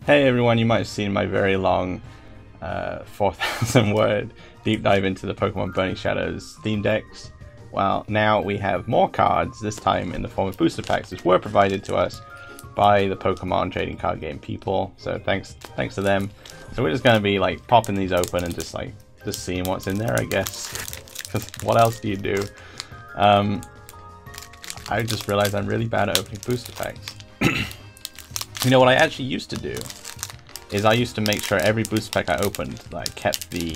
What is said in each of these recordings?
Hey everyone, you might have seen my very long 4,000 word deep dive into the Pokemon Burning Shadows theme decks. Well, now we have more cards, this time in the form of booster packs, which were provided to us by the Pokemon trading card game people. So thanks to them. So we're just going to be like popping these open and just seeing what's in there, I guess. Because what else do you do? I just realized I'm really bad at opening booster packs. You know what I actually used to do is I used to make sure every booster pack I opened, like, kept the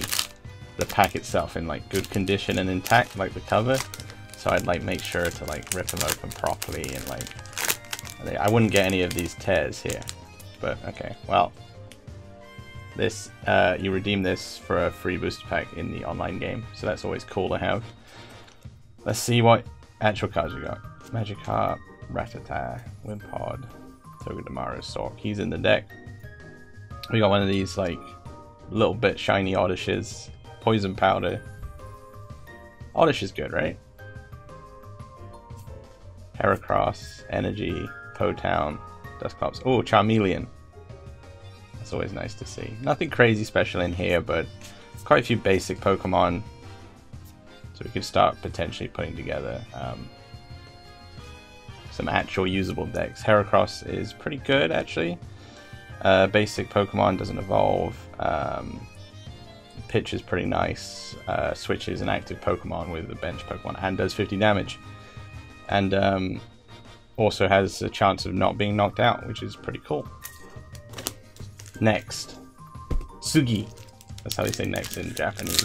pack itself in like good condition and intact, like the cover. So I'd like make sure to like rip them open properly and like I wouldn't get any of these tears here. But okay, well, this you redeem this for a free booster pack in the online game, so that's always cool to have. Let's see what actual cards we got. Magikarp, Rattata, Wimpod, Togedemaru, Sork. He's in the deck. We got one of these like little bit shiny Oddishes. Poison Powder. Oddish is good, right? Heracross, Energy, Potown, Dusclops. Oh, Charmeleon. That's always nice to see. Nothing crazy special in here, but quite a few basic Pokemon. So we could start potentially putting together some actual usable decks. Heracross is pretty good, actually. Basic Pokemon, doesn't evolve. Pitch is pretty nice. Switches an active Pokemon with a bench Pokemon and does 50 damage. And also has a chance of not being knocked out, which is pretty cool. Next. Sugi. That's how they say next in Japanese.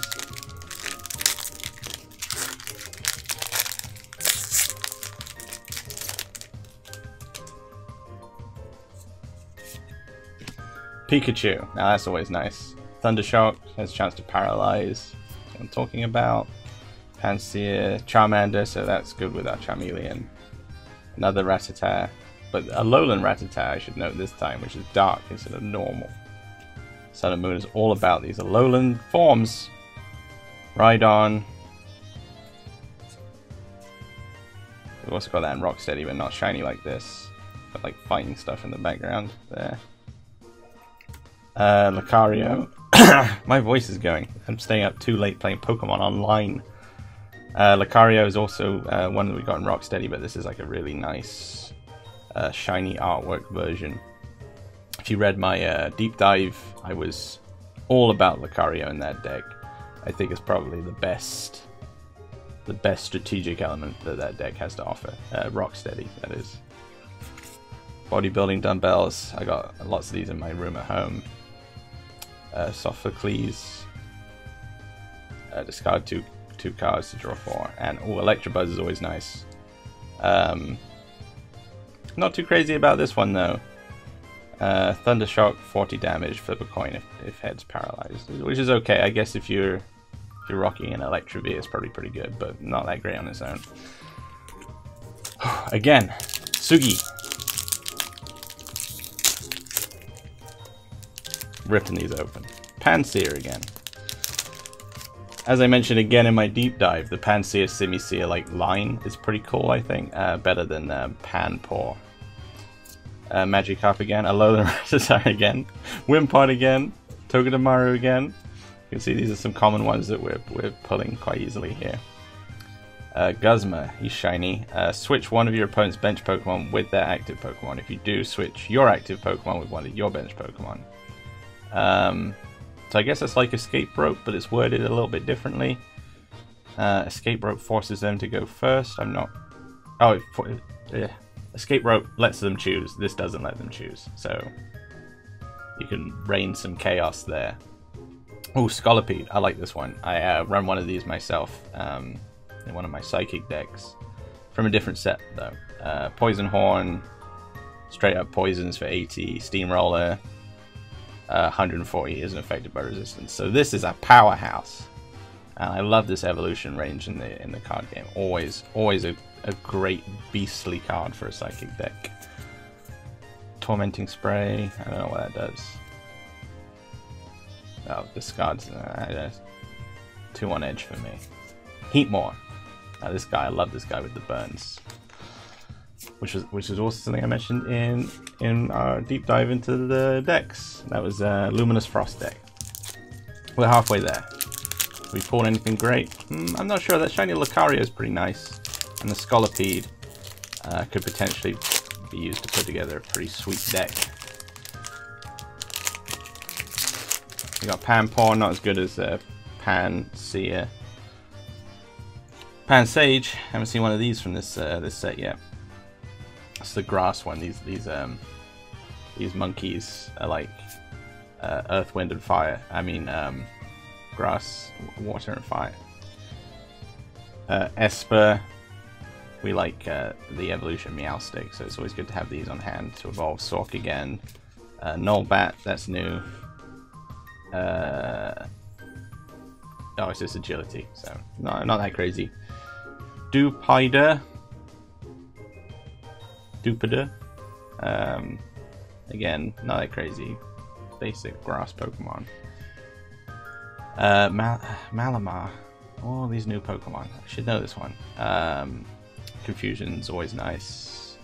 Pikachu. Now that's always nice. Thundershock has a chance to paralyze. That's what I'm talking about. Pansear, Charmander, so that's good with our Charmeleon. Another Rattata, but a Alolan Rattata, I should note this time, which is dark instead of normal. Sun and Moon is all about these Alolan forms. Rhydon. We've also got that in Rocksteady, but not shiny like this. Got like fighting stuff in the background there. Lucario. My voice is going. I'm staying up too late playing Pokemon online. Lucario is also one that we got in Rocksteady, but this is like a really nice shiny artwork version. If you read my deep dive, I was all about Lucario in that deck. I think it's probably the best strategic element that deck has to offer. Rocksteady, that is. Bodybuilding dumbbells. I got lots of these in my room at home. Sophocles. Discard two cards to draw 4. And Electabuzz is always nice. Not too crazy about this one though. Thundershock, 40 damage, flip a coin if head's paralyzed, which is okay. I guess if you're rocking an Electrovia, it's probably pretty good, but not that great on its own. Again, Sugi. Ripping these open. Pansear again. As I mentioned again in my deep dive, the Pansear Simisear like line is pretty cool, I think. Better than Panpour. Magikarp again. Alolan Rattata again. Wimpod again. Togedemaru again. You can see these are some common ones that we're pulling quite easily here. Guzma, he's shiny. Switch one of your opponent's bench Pokemon with their active Pokemon. If you do, switch your active Pokemon with one of your bench Pokemon. So I guess it's like Escape Rope, but it's worded a little bit differently. Escape Rope forces them to go first. I'm not... Oh, yeah. Escape Rope lets them choose. This doesn't let them choose. So you can rain some chaos there. Oh, Scolipede. I like this one. I run one of these myself in one of my Psychic decks. From a different set, though. Poison Horn. Straight up poisons for 80. Steamroller. 140 isn't affected by resistance. So this is a powerhouse. And I love this evolution range in the card game. Always a great beastly card for a Psychic deck. Tormenting Spray. I don't know what that does. Oh, discards. 2 on edge for me. Heatmore. Now this guy, I love this guy with the burns. which was also something I mentioned in our deep dive into the decks. That was Luminous Frost deck. We're halfway there. Have we pulled anything great? I'm not sure. That shiny Lucario is pretty nice, and the Scolipede could potentially be used to put together a pretty sweet deck. We got Panpour, not as good as Pansage. Haven't seen one of these from this this set yet. It's the grass one. These monkeys are like earth, wind, and fire. I mean, grass, water, and fire. Esper, we like the evolution Meowstic, so it's always good to have these on hand to evolve. Sork again. Nullbat, that's new. Oh, it's just agility, so not that crazy. Dupider. Again, not that crazy. Basic grass Pokemon. Malamar. All these new Pokemon. I should know this one. Confusion's always nice.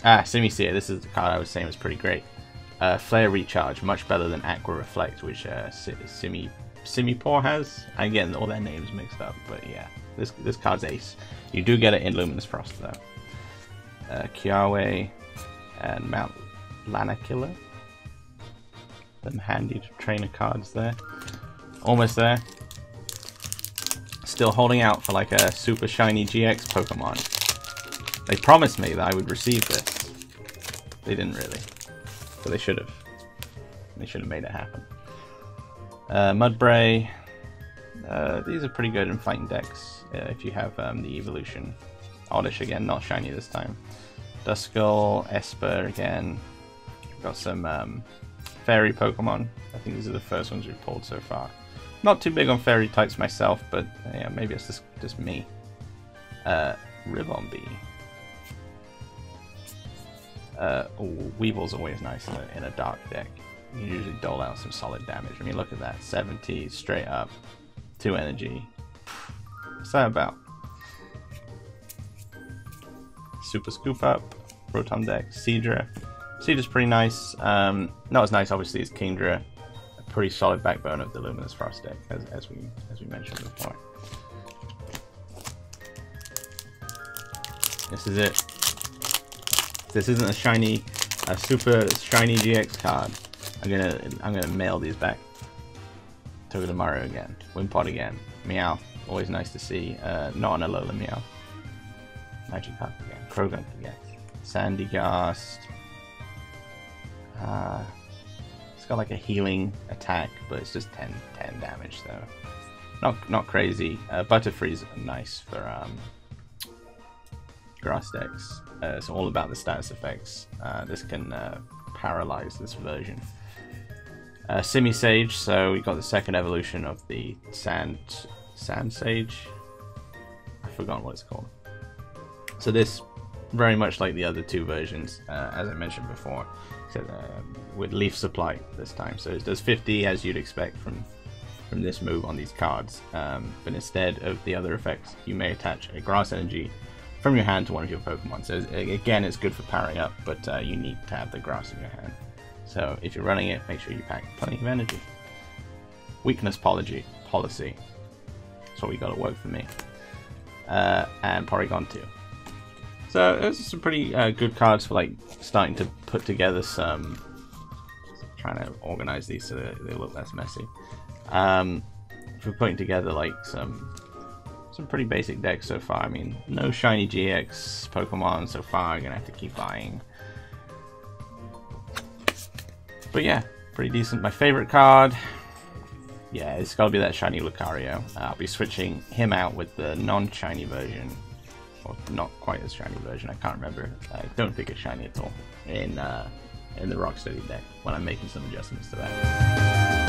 Simisear. This is the card I was saying was pretty great. Flare Recharge, much better than Aqua Reflect, which Simipour has. I'm getting all their names mixed up, but yeah, this card's ace. You do get it in Luminous Frost though. Kiawe and Mount Lanakilla. Them handy trainer cards there. Almost there. Still holding out for like a super shiny GX Pokemon. They promised me that I would receive this. They didn't really. But they should have. They should have made it happen. Mudbray. These are pretty good in fighting decks if you have the evolution. Oddish again, not shiny this time. Duskull, Esper again. Got some fairy Pokemon. I think these are the first ones we've pulled so far. Not too big on fairy types myself, but yeah, maybe it's just me. Ribombee. Weevil's always nice in a dark deck. You can usually dole out some solid damage. I mean, look at that. 70 straight up. 2 energy. What's that about? Super Scoop Up. Proton deck. Seadra. Seadra's pretty nice. Not as nice, obviously, as Kingdra. A pretty solid backbone of the Luminous Frost deck, as we mentioned before. This is it. This isn't a super shiny GX card. I'm gonna mail these back. Togedemaru again. Wimpod again. Meow. Always nice to see. Not on a Alola Meow. Magikarp again. Krogunk again. Sandygast. It's got like a healing attack, but it's just 10 damage, so not crazy. Butterfree's nice for grass decks. It's all about the status effects. This can paralyze this version. Simisage, so we got the second evolution of the Sand Sage. I've forgotten what it's called. So this, very much like the other two versions, as I mentioned before, except with Leaf Supply this time. So it does 50 as you'd expect from this move on these cards, but instead of the other effects, you may attach a Grass Energy from your hand to one of your Pokemon. So again, it's good for powering up, but you need to have the grass in your hand. So if you're running it, make sure you pack plenty of energy. Weakness policy. That's what we got to work for me. And Porygon 2. So those are some pretty good cards for like starting to put together some. Trying to organize these so they look less messy. For putting together like some pretty basic decks so far. I mean, no shiny GX Pokemon so far. I'm gonna have to keep buying. But yeah, pretty decent. My favorite card, yeah, it's got to be that shiny Lucario. I'll be switching him out with the non-shiny version, or not quite as shiny version. I can't remember. I don't think it's shiny at all in the Rocksteady deck when I'm making some adjustments to that.